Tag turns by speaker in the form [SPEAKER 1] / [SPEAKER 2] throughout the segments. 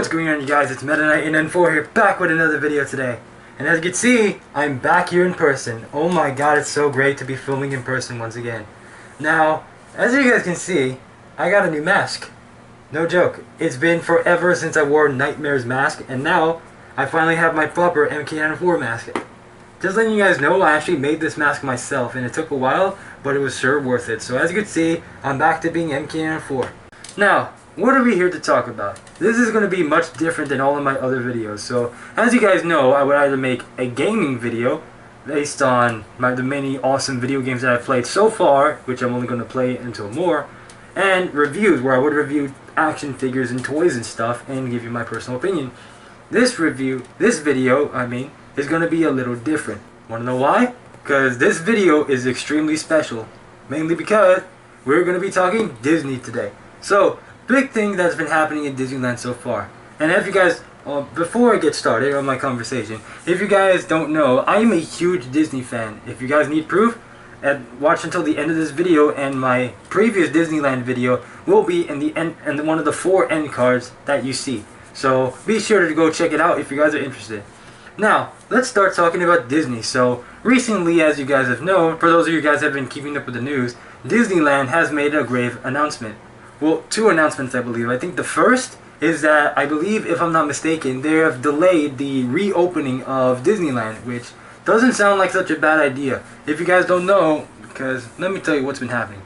[SPEAKER 1] What's going on, you guys? It's MK894 here, back with another video today. And as you can see, I'm back here in person. Oh my god, it's so great to be filming in person once again. Now, as you guys can see, I got a new mask. No joke. It's been forever since I wore Nightmare's mask, and now I finally have my proper MK894 mask. Just letting you guys know, I actually made this mask myself, and it took a while, but it was sure worth it. So as you can see, I'm back to being MK894. Now, what are we here to talk about? This is going to be much different than all of my other videos. So, as you guys know, I would either make a gaming video based on the many awesome video games that I've played so far, which I'm only going to play until more, and reviews where I would review action figures and toys and stuff and give you my personal opinion. This video, is going to be a little different. Want to know why? Because this video is extremely special. Mainly because we're going to be talking Disney today. So, big thing that's been happening in Disneyland so far. And if you guys, before I get started on my conversation, if you guys don't know, I am a huge Disney fan. If you guys need proof, watch until the end of this video, and my previous Disneyland video will be in the end, and one of the 4 end cards that you see. So be sure to go check it out if you guys are interested. Now, let's start talking about Disney. So recently, as you guys have known, for those of you guys that have been keeping up with the news, Disneyland has made a grave announcement. Well, 2 announcements, I believe. I think the first is that, I believe, if I'm not mistaken, they have delayed the reopening of Disneyland, which doesn't sound like such a bad idea. If you guys don't know, because let me tell you what's been happening.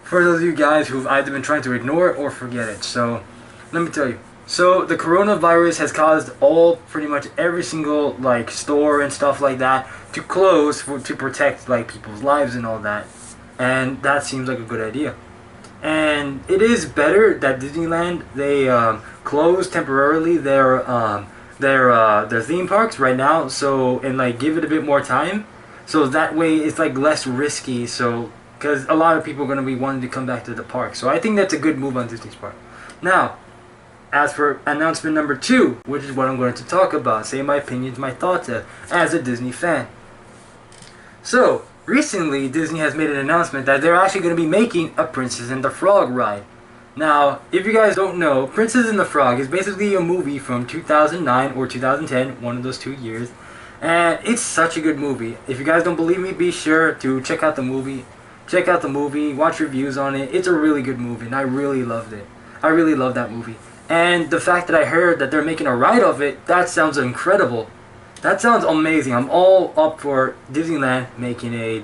[SPEAKER 1] For those of you guys who've either been trying to ignore it or forget it. So, let me tell you. So, the coronavirus has caused pretty much every single, store and stuff like that to close to protect, people's lives and all that. And that seems like a good idea. And it is better that Disneyland, they closed temporarily their theme parks right now, and give it a bit more time, so that way it's less risky. So because a lot of people are going to be wanting to come back to the park, so I think that's a good move on Disney's part. Now, as for announcement number 2, which is what I'm going to talk about, say my opinions, my thoughts as a Disney fan. So, recently, Disney has made an announcement that they're actually going to be making a Princess and the Frog ride. Now, if you guys don't know, Princess and the Frog is basically a movie from 2009 or 2010, one of those 2 years. And it's such a good movie. If you guys don't believe me, be sure to check out the movie. Check out the movie, watch reviews on it. It's a really good movie, and I really loved it. I really love that movie. And the fact that I heard that they're making a ride of it, that sounds incredible. That sounds amazing. I'm all up for Disneyland making a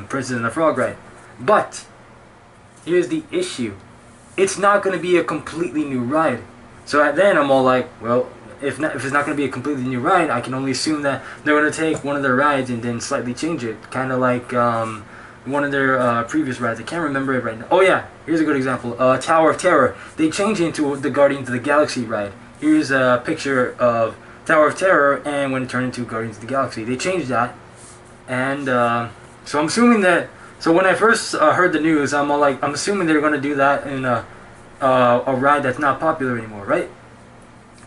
[SPEAKER 1] Princess and the Frog ride. But here's the issue. It's not going to be a completely new ride. So then I'm all like, well, if it's not going to be a completely new ride, I can only assume that they're going to take one of their rides and then slightly change it. Kind of like one of their previous rides. I can't remember it right now. Oh yeah, here's a good example. Tower of Terror. They changed it into the Guardians of the Galaxy ride. Here's a picture of Tower of Terror, and when it turned into Guardians of the Galaxy, they changed that. And so I'm assuming that. So when I first heard the news, I'm assuming they're going to do that in a ride that's not popular anymore, right?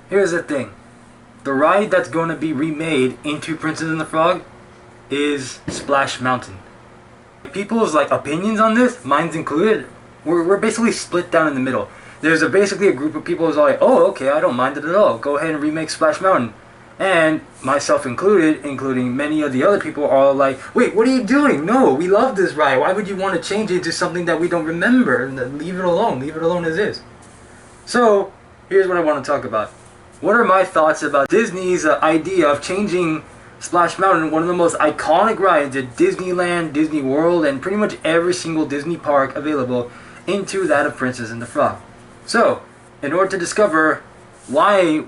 [SPEAKER 1] Here's the thing: the ride that's going to be remade into Princess and the Frog is Splash Mountain. People's opinions on this, mine's included, we're basically split down in the middle. There's basically a group of people who's like, oh, okay, I don't mind it at all. Go ahead and remake Splash Mountain. And myself included, including many of the other people, are all like, wait, what are you doing? No, we love this ride. Why would you want to change it to something that we don't remember? Leave it alone. Leave it alone as is. So, here's what I want to talk about. What are my thoughts about Disney's idea of changing Splash Mountain, one of the most iconic rides at Disneyland, Disney World, and pretty much every single Disney park available, into that of Princess and the Frog? So, in order to discover why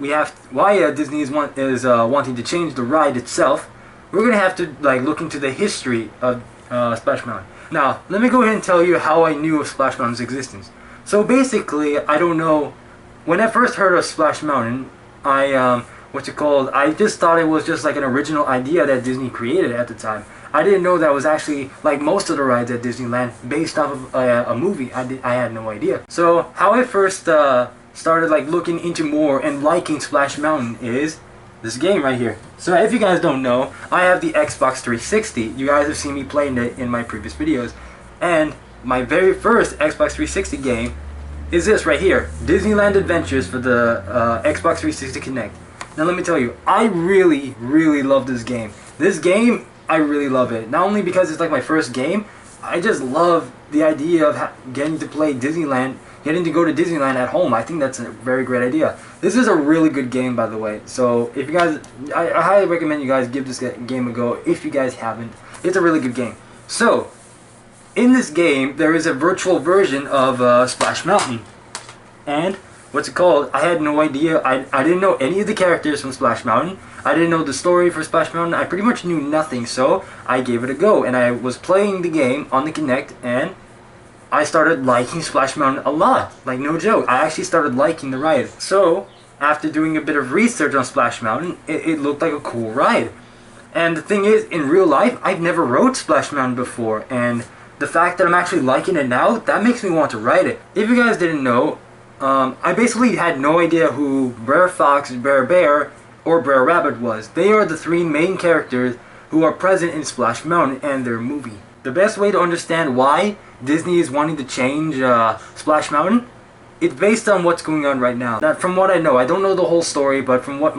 [SPEAKER 1] Disney is wanting to change the ride itself, we're gonna have to look into the history of Splash Mountain. Now, let me go ahead and tell you how I knew of Splash Mountain's existence. So basically, I don't know. When I first heard of Splash Mountain, I just thought it was just an original idea that Disney created at the time. I didn't know that was actually, most of the rides at Disneyland, based off of a movie. I had no idea. So, how I first started looking into more and liking Splash Mountain is this game right here. So, if you guys don't know, I have the Xbox 360. You guys have seen me playing it in my previous videos. And my very first Xbox 360 game is this right here, Disneyland Adventures for the Xbox 360 Kinect. Now let me tell you, I really, really love this game. This game, I really love it. Not only because it's like my first game, I just love the idea of getting to play Disneyland, getting to go to Disneyland at home. I think that's a very great idea. This is a really good game, by the way. So if you guys, I highly recommend you guys give this game a go if you guys haven't. It's a really good game. So, in this game, there is a virtual version of Splash Mountain. And, what's it called? I had no idea. I didn't know any of the characters from Splash Mountain. I didn't know the story for Splash Mountain. I pretty much knew nothing, so I gave it a go. And I was playing the game on the Kinect, and I started liking Splash Mountain a lot. Like, no joke. I actually started liking the ride. So, after doing a bit of research on Splash Mountain, it looked like a cool ride. And the thing is, in real life, I've never rode Splash Mountain before, and the fact that I'm actually liking it now, that makes me want to ride it. If you guys didn't know, I basically had no idea who Br'er Fox, Br'er Bear, or Br'er Rabbit was. They are the three main characters who are present in Splash Mountain and their movie. The best way to understand why Disney is wanting to change Splash Mountain, it's based on what's going on right now. That, from what I know, I don't know the whole story, but from what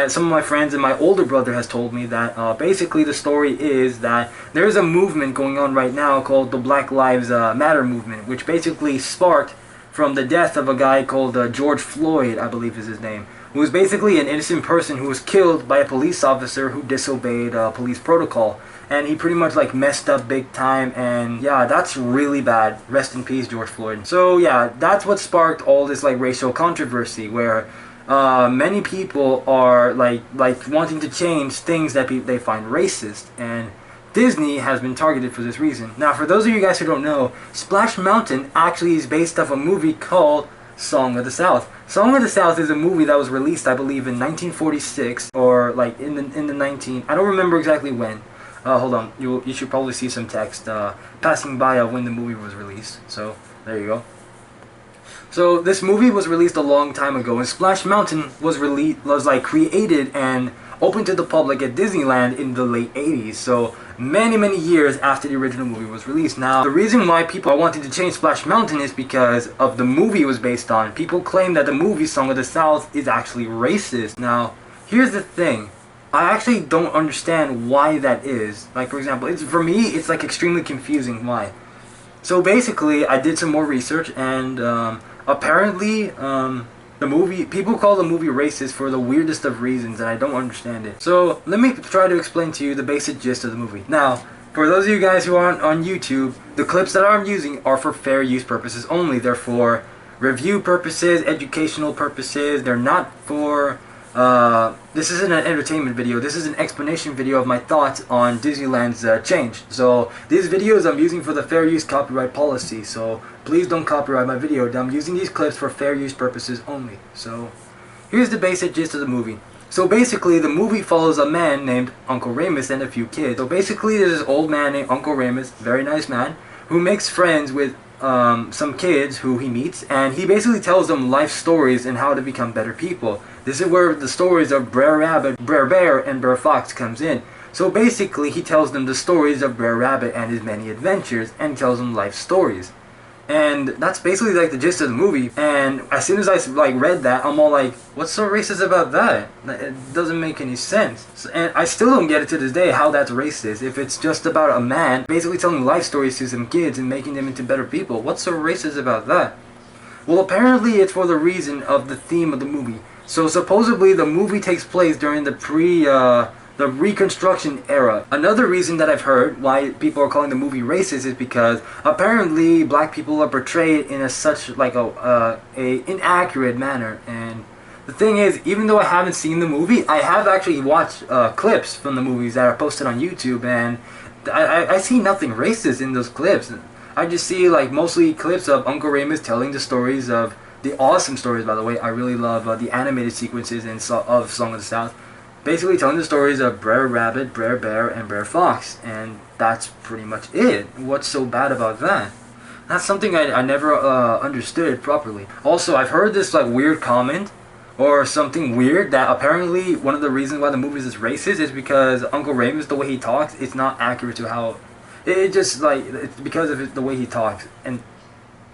[SPEAKER 1] some of my friends and my older brother has told me, that basically the story is that there's a movement going on right now called the Black Lives Matter movement, which basically sparked from the death of a guy called George Floyd, I believe is his name, who was basically an innocent person who was killed by a police officer who disobeyed police protocol. And he pretty much like messed up big time, and yeah, that's really bad. Rest in peace, George Floyd. So yeah, that's what sparked all this like racial controversy, where many people are like wanting to change things that they find racist, and Disney has been targeted for this reason. Now, for those of you guys who don't know, Splash Mountain actually is based off a movie called Song of the South. Song of the South is a movie that was released, I believe, in 1946, or like in the I don't remember exactly when. Hold on, you should probably see some text passing by of when the movie was released. So there you go. So this movie was released a long time ago, and Splash Mountain was like created and opened to the public at Disneyland in the late 80s. So many years after the original movie was released. Now, the reason why people are wanting to change Splash Mountain is because of the movie it was based on. People claim that the movie Song of the South is actually racist. Now, here's the thing. I actually don't understand why that is. Like, for example, for me, it's like extremely confusing why. So basically, I did some more research, and apparently, the movie, people call the movie racist for the weirdest of reasons, and I don't understand it. So let me try to explain to you the basic gist of the movie. Now, for those of you guys who aren't on YouTube, the clips that I'm using are for fair use purposes only. They're for review purposes, educational purposes. They're not for this isn't an entertainment video. This is an explanation video of my thoughts on Disneyland's change. So these videos I'm using for the fair use copyright policy. So please don't copyright my video. I'm using these clips for fair use purposes only. So here's the basic gist of the movie. So basically, the movie follows a man named Uncle Remus and a few kids. So basically, there's this old man named Uncle Remus, very nice man, who makes friends with some kids who he meets, and he basically tells them life stories and how to become better people. This is where the stories of Br'er Rabbit, Br'er Bear, and Br'er Fox comes in. So basically, he tells them the stories of Br'er Rabbit and his many adventures, and tells them life stories. And that's basically like the gist of the movie. And as soon as I like read that, I'm all like, what's so racist about that? It doesn't make any sense. And I still don't get it to this day how that's racist. If it's just about a man basically telling life stories to some kids and making them into better people, what's so racist about that? Well, apparently it's for the reason of the theme of the movie. So supposedly the movie takes place during the Reconstruction era. Another reason that I've heard why people are calling the movie racist is because apparently black people are portrayed in a inaccurate manner. And the thing is, even though I haven't seen the movie, I have actually watched clips from the movies that are posted on YouTube, and I see nothing racist in those clips. I just see like mostly clips of Uncle Remus telling the stories of the awesome stories, by the way. I really love the animated sequences of Song of the South. Basically telling the stories of Br'er Rabbit, Br'er Bear, and Br'er Fox, and that's pretty much it. What's so bad about that? That's something I never understood properly. Also, I've heard this like weird comment, or something weird, that apparently one of the reasons why the movie is racist is because Uncle Remus, the way he talks, it's not accurate to how... It's because of the way he talks. And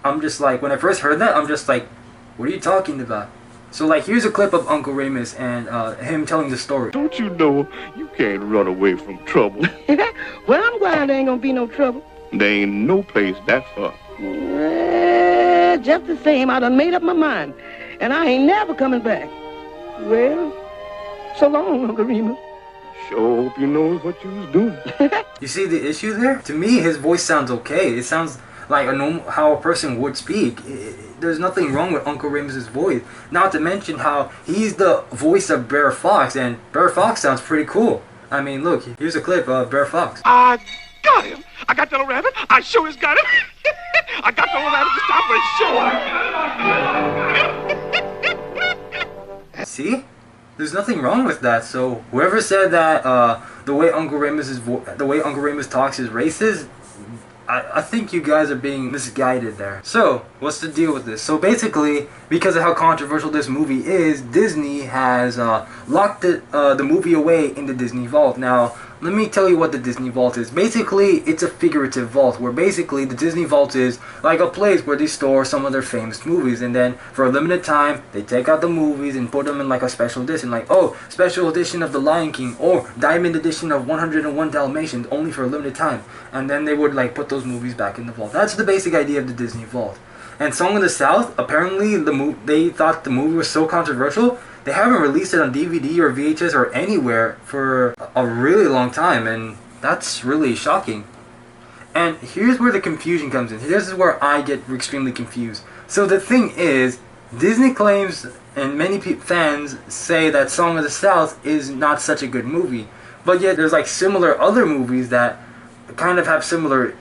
[SPEAKER 1] I'm just like, when I first heard that, I'm just like, what are you talking about? So like, here's a clip of Uncle Remus and him telling the story.
[SPEAKER 2] Don't you know you can't run away from trouble?
[SPEAKER 3] Well, I'm glad there ain't gonna be no trouble.
[SPEAKER 2] There ain't no place that far.
[SPEAKER 3] Just the same, I done made up my mind. And I ain't never coming back. Well, so long, Uncle Remus.
[SPEAKER 2] Sure hope you know what you was doing.
[SPEAKER 1] You see the issue there? To me, his voice sounds okay. It sounds like how a person would speak. There's nothing wrong with Uncle Remus's voice. Not to mention how he's the voice of Br'er Fox, and Br'er Fox sounds pretty cool. I mean, look, here's a clip of Br'er Fox.
[SPEAKER 2] I got him. I got that little rabbit. I sure as got him. I got the little rabbit to stop for sure.
[SPEAKER 1] See? There's nothing wrong with that. So whoever said that the way Uncle Remus talks is racist, I think you guys are being misguided there. So what's the deal with this? So basically, because of how controversial this movie is, Disney has locked the movie away in the Disney Vault. Now, let me tell you what the Disney Vault is. Basically, it's a figurative vault, where basically the Disney Vault is like a place where they store some of their famous movies, and then for a limited time, they take out the movies and put them in like a special edition, like, oh, special edition of The Lion King, or Diamond edition of 101 Dalmatians, only for a limited time. And then they would like put those movies back in the vault. That's the basic idea of the Disney Vault. And Song of the South, apparently they thought the movie was so controversial, they haven't released it on DVD or VHS or anywhere for a really long time, and that's really shocking. And here's where the confusion comes in. This is where I get extremely confused. So the thing is, Disney claims, and many fans say that Song of the South is not such a good movie, but yet there's like similar other movies that kind of have similar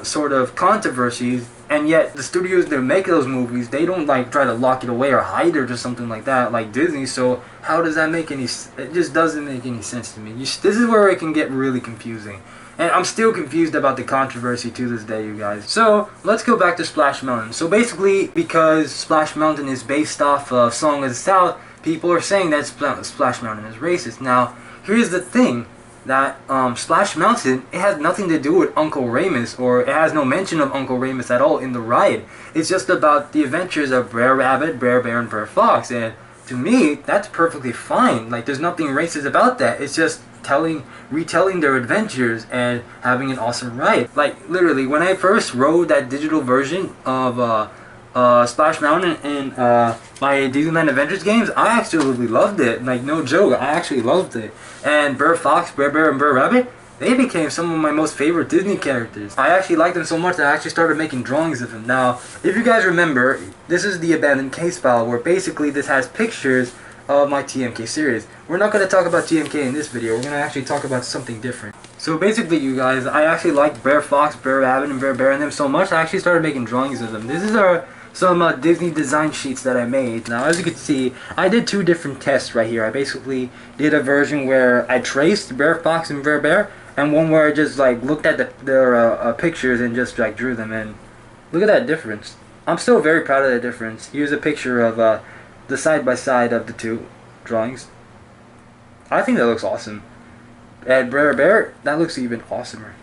[SPEAKER 1] sort of controversies, and yet the studios that make those movies, they don't like try to lock it away or hide it or something like that, like Disney. So how does that make any? It just doesn't make any sense to me. This is where it can get really confusing, and I'm still confused about the controversy to this day, you guys. So let's go back to Splash Mountain. So basically, because Splash Mountain is based off of Song of the South, people are saying that Splash Mountain is racist. Now, here's the thing. That Splash Mountain, it has nothing to do with Uncle Remus, or it has no mention of Uncle Remus at all in the ride. It's just about the adventures of Br'er Rabbit, Br'er Bear, and Br'er Fox, and to me, that's perfectly fine. Like, there's nothing racist about that. It's just retelling their adventures and having an awesome ride. Like, literally, when I first rode that digital version of Splash Mountain in my Disneyland Adventures games, I absolutely loved it. Like, no joke, I actually loved it. And Br'er Fox, Br'er Bear, and Br'er Rabbit, they became some of my most favorite Disney characters. I actually liked them so much that I actually started making drawings of them. Now, if you guys remember, this is the abandoned case file, where basically this has pictures of my TMK series. We're not going to talk about TMK in this video, we're going to actually talk about something different. So basically, you guys, I actually liked Br'er Fox, Br'er Rabbit, and Br'er Bear and them so much, I actually started making drawings of them. This is some Disney design sheets that I made. Now, as you can see, I did two different tests right here. I basically did a version where I traced Br'er Fox and Br'er Bear, and one where I just like looked at their pictures and just like drew them in. Look at that difference. I'm still very proud of that difference. Here's a picture of the side-by-side of the two drawings. I think that looks awesome. And Br'er Bear, that looks even awesomer.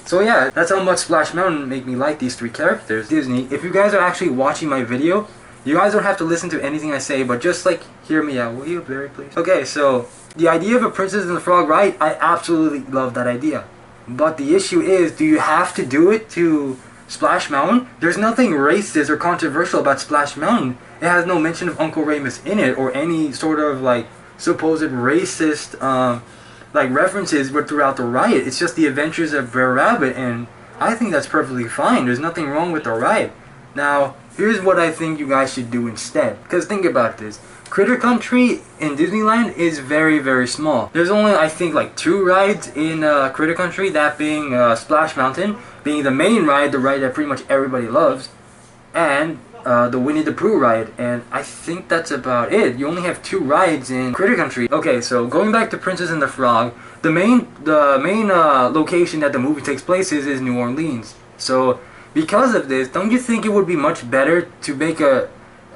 [SPEAKER 1] So yeah, that's how much Splash Mountain made me like these three characters. Disney, if you guys are actually watching my video, you guys don't have to listen to anything I say, but just like hear me out, will you, Barry, please? Okay, so the idea of a Princess and the Frog ride, I absolutely love that idea. But the issue is, do you have to do it to Splash Mountain? There's nothing racist or controversial about Splash Mountain. It has no mention of Uncle Remus in it, or any sort of like supposed racist like references throughout the ride. It's just the adventures of Br'er Rabbit, and I think that's perfectly fine. There's nothing wrong with the ride. Now, here's what I think you guys should do instead. Because think about this. Critter Country in Disneyland is very, very small. There's only, I think, like 2 rides in Critter Country, that being Splash Mountain, being the main ride, the ride that pretty much everybody loves, and the Winnie the Pooh ride, and I think that's about it. You only have 2 rides in Critter Country. Okay, so going back to Princess and the Frog, the main location that the movie takes place is New Orleans. So because of this, don't you think it would be much better to make a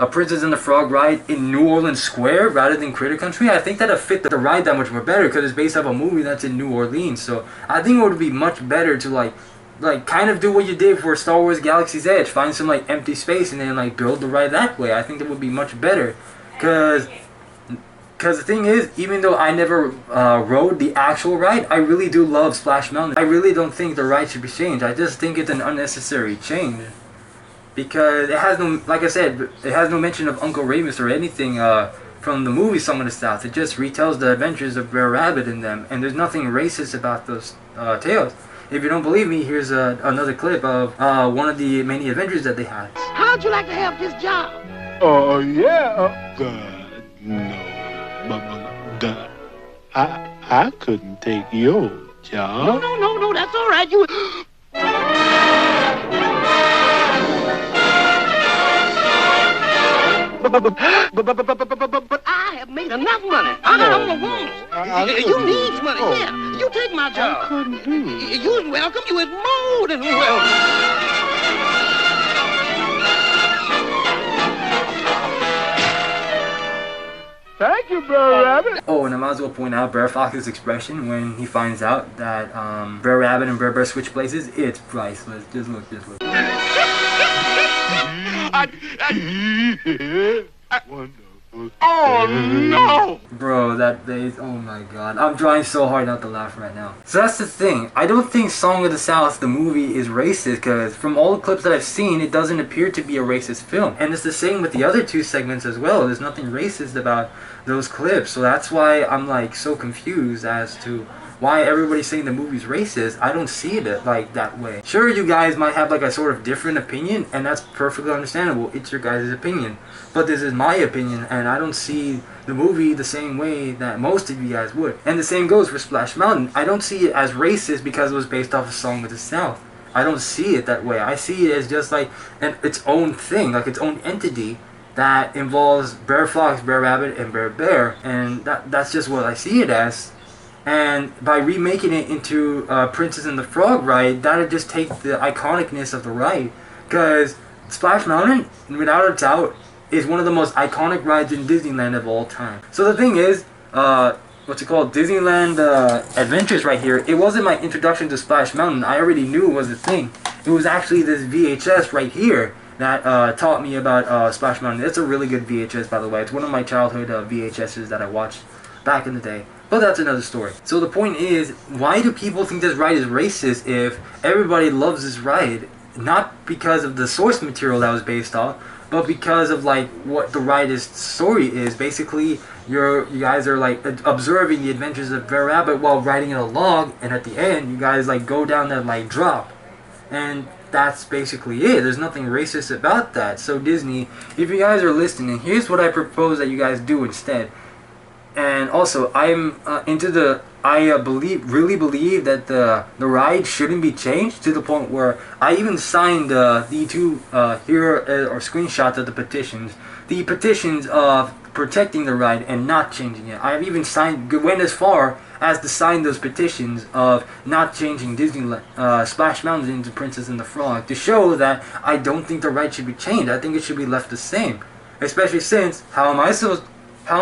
[SPEAKER 1] Princess and the Frog ride in New Orleans Square rather than Critter Country? I think that'll fit the ride that much more better, because it's based off a movie that's in New Orleans. So I think it would be much better to like like kind of do what you did for Star Wars Galaxy's Edge. Find some like empty space and then like build the ride that way. I think that would be much better. Cause the thing is, even though I never rode the actual ride, I really do love Splash Mountain. I really don't think the ride should be changed. I just think it's an unnecessary change. Because it has no, like I said, it has no mention of Uncle Remus or anything from the movie Song of the South. It just retells the adventures of Br'er Rabbit in them. And there's nothing racist about those tales. If you don't believe me, here's another clip of one of the many adventures that they had.
[SPEAKER 3] How'd you like to have this job?
[SPEAKER 4] Oh, yeah. God, no. God, I couldn't take your job.
[SPEAKER 3] No, that's all right. You... But I have made enough money. I don't want you need money. Yeah, you take my job.
[SPEAKER 4] I couldn't do it.
[SPEAKER 3] You was welcome. You was more than welcome.
[SPEAKER 4] Thank you, Br'er Rabbit.
[SPEAKER 1] Oh, and I might as well point out Br'er Fox's expression when he finds out that Br'er Rabbit and Br'er switch places. It's priceless. Just look.
[SPEAKER 4] Wonderful.
[SPEAKER 2] Oh no!
[SPEAKER 1] Bro, that face, oh my god. I'm trying so hard not to laugh right now. So that's the thing. I don't think Song of the South, the movie, is racist, because from all the clips that I've seen, it doesn't appear to be a racist film. And it's the same with the other two segments as well. There's nothing racist about those clips. So that's why I'm like so confused as to why everybody's saying the movie's racist. I don't see it like that way. Sure, you guys might have like a sort of different opinion, and that's perfectly understandable. It's your guys' opinion. But this is my opinion, and I don't see the movie the same way that most of you guys would. And the same goes for Splash Mountain. I don't see it as racist because it was based off a Song of the South. I don't see it that way. I see it as just like its own thing, like its own entity that involves Br'er Fox, Br'er Rabbit, and Br'er Bear. And that's just what I see it as. And by remaking it into Princess and the Frog ride, that'd just take the iconicness of the ride. Because Splash Mountain, without a doubt, is one of the most iconic rides in Disneyland of all time. So the thing is, what's it called? Disneyland Adventures right here. It wasn't my introduction to Splash Mountain. I already knew it was a thing. It was actually this VHS right here that taught me about Splash Mountain. It's a really good VHS, by the way. It's one of my childhood VHSs that I watched back in the day. But that's another story. So the point is, why do people think this ride is racist if everybody loves this ride? Not because of the source material that was based off, but because of like what the ride's story is. Basically, you guys are like observing the adventures of Br'er Rabbit while riding in a log, and at the end, you guys like go down that like drop. And that's basically it. There's nothing racist about that. So Disney, if you guys are listening, here's what I propose that you guys do instead. And also, I'm really believe that the ride shouldn't be changed, to the point where I even signed the two here are screenshots of the petitions of protecting the ride and not changing it. I've even went as far as to sign those petitions of not changing Disneyland Splash Mountain into Princess and the Frog, to show that I don't think the ride should be changed. I think it should be left the same, especially since how am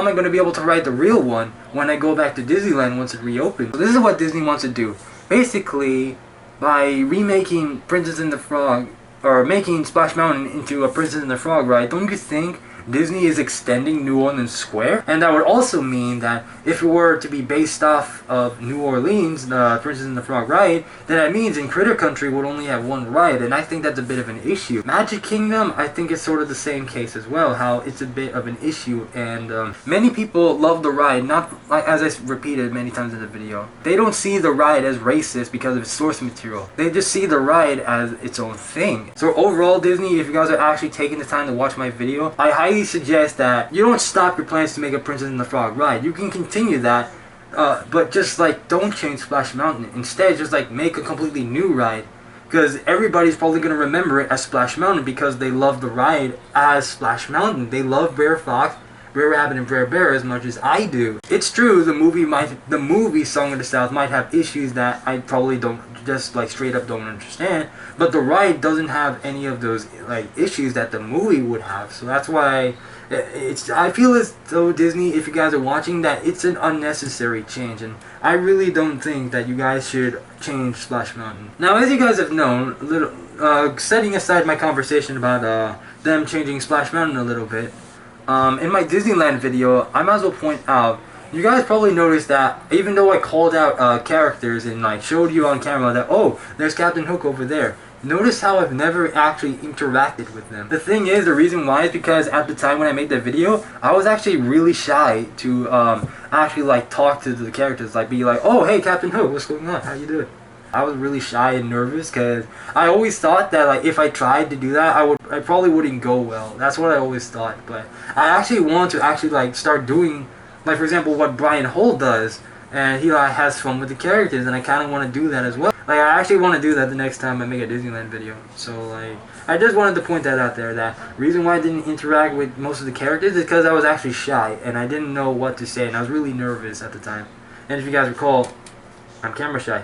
[SPEAKER 1] I going to be able to ride the real one when I go back to Disneyland once it reopens? So this is what Disney wants to do. Basically, by remaking Princess and the Frog, or making Splash Mountain into a Princess and the Frog ride, don't you think Disney is extending New Orleans Square? And that would also mean that if it were to be based off of New Orleans, the Princess and the Frog ride, then that means in Critter Country would only have one ride, and I think that's a bit of an issue. Magic Kingdom, I think it's sort of the same case as well, how it's a bit of an issue, and many people love the ride, not like as I repeated many times in the video. They don't see the ride as racist because of its source material. They just see the ride as its own thing. So overall, Disney, if you guys are actually taking the time to watch my video, I highly suggest that you don't stop your plans to make a Princess and the Frog ride. You can continue that, but just like don't change Splash Mountain. Instead, just like make a completely new ride, because everybody's probably going to remember it as Splash Mountain because they love the ride as Splash Mountain. They love Br'er Fox, Br'er Rabbit and Br'er as much as I do. It's true, the movie Song of the South might have issues that I probably don't, just like straight up don't understand, but the ride doesn't have any of those like issues that the movie would have. So that's why I feel as though Disney, if you guys are watching, that it's an unnecessary change, and I really don't think that you guys should change Splash Mountain. Now, as you guys have known, setting aside my conversation about them changing Splash Mountain a little bit, in my Disneyland video, I might as well point out, you guys probably noticed that even though I called out characters and like showed you on camera that, oh, there's Captain Hook over there, notice how I've never actually interacted with them. The thing is, the reason why is because at the time when I made that video, I was actually really shy to actually like talk to the characters, like be like, oh, hey Captain Hook, what's going on, how you doing? I was really shy and nervous because I always thought that like if I tried to do that, I probably wouldn't go well. That's what I always thought. But I actually want to actually like start doing, like for example, what Brian Holt does, and he like has fun with the characters, and I kind of want to do that as well. Like I actually want to do that the next time I make a Disneyland video. So like I just wanted to point that out there. That reason why I didn't interact with most of the characters is because I was actually shy and I didn't know what to say, and I was really nervous at the time. And if you guys recall, I'm camera shy.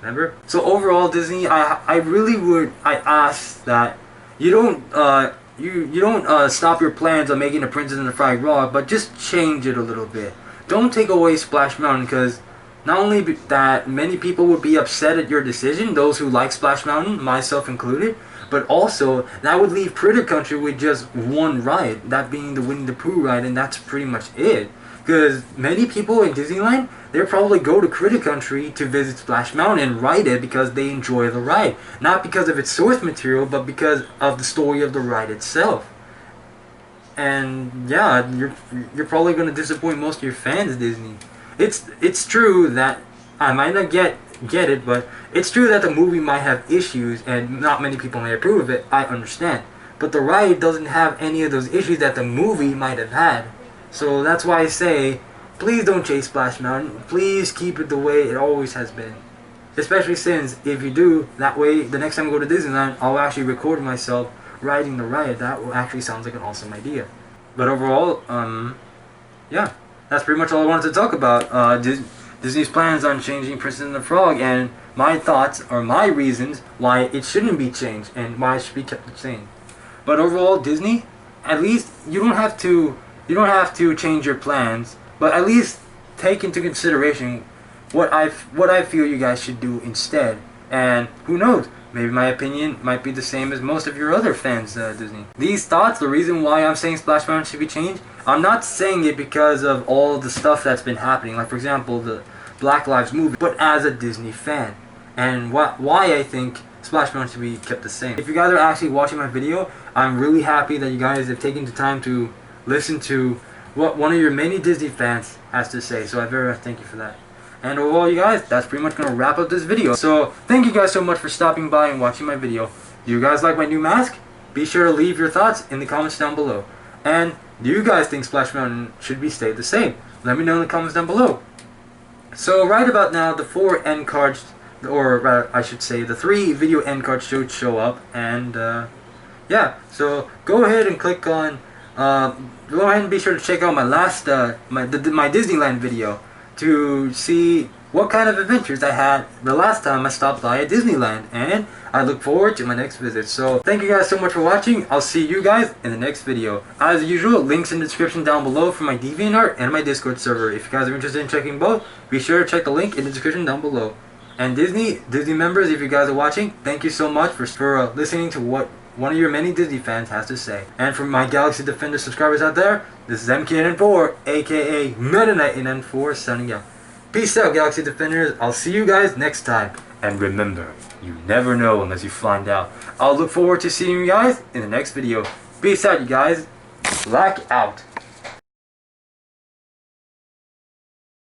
[SPEAKER 1] Remember? So overall, Disney, I really would, I ask that you don't you don't stop your plans on making The Princess and the Frog Rock, but just change it a little bit. Don't take away Splash Mountain, because not only that many people would be upset at your decision, those who like Splash Mountain, myself included, but also that would leave Critter Country with just one ride, that being the Winnie the Pooh ride, and that's pretty much it. Because many people in Disneyland, they'll probably go to Critter Country to visit Splash Mountain and ride it because they enjoy the ride. Not because of its source material, but because of the story of the ride itself. And yeah, you're probably going to disappoint most of your fans, Disney. It's true that I might not get it, but it's true that the movie might have issues and not many people may approve of it. I understand. But the ride doesn't have any of those issues that the movie might have had. So that's why I say, please don't chase Splash Mountain. Please keep it the way it always has been. Especially since, if you do, that way, the next time I go to Disneyland, I'll actually record myself riding the ride. That actually sounds like an awesome idea. But overall, yeah, that's pretty much all I wanted to talk about. Disney's plans on changing Princess and the Frog, and my thoughts or my reasons why it shouldn't be changed and why it should be kept the same. But overall, Disney, at least you don't have to change your plans, but at least take into consideration what I feel you guys should do instead. And who knows, maybe my opinion might be the same as most of your other fans, Disney. These thoughts, the reason why I'm saying Splash Mountain should be changed, I'm not saying it because of all the stuff that's been happening, like for example the Black Lives movement, but as a Disney fan, and why I think Splash Mountain should be kept the same. If you guys are actually watching my video, I'm really happy that you guys have taken the time to listen to what one of your many Disney fans has to say, so I very much thank you for that. And overall, you guys, that's pretty much going to wrap up this video. So thank you guys so much for stopping by and watching my video. Do you guys like my new mask? Be sure to leave your thoughts in the comments down below. And do you guys think Splash Mountain should be stayed the same? Let me know in the comments down below. So right about now, the 4 end cards, or rather, I should say the 3 video end cards should show up. And yeah, so go ahead and click on, go ahead and be sure to check out my last, my Disneyland video to see what kind of adventures I had the last time I stopped by at Disneyland, and I look forward to my next visit. So thank you guys so much for watching. I'll see you guys in the next video. As usual, links in the description down below for my DeviantArt and my Discord server. If you guys are interested in checking both, be sure to check the link in the description down below. And Disney members, if you guys are watching, thank you so much for listening to what one of your many Disney fans has to say. And for my Galaxy Defender subscribers out there, this is MK894, aka Meta Knight 894, signing out. Peace out, Galaxy Defenders. I'll see you guys next time. And remember, you never know unless you find out. I'll look forward to seeing you guys in the next video. Peace out, you guys. Black out.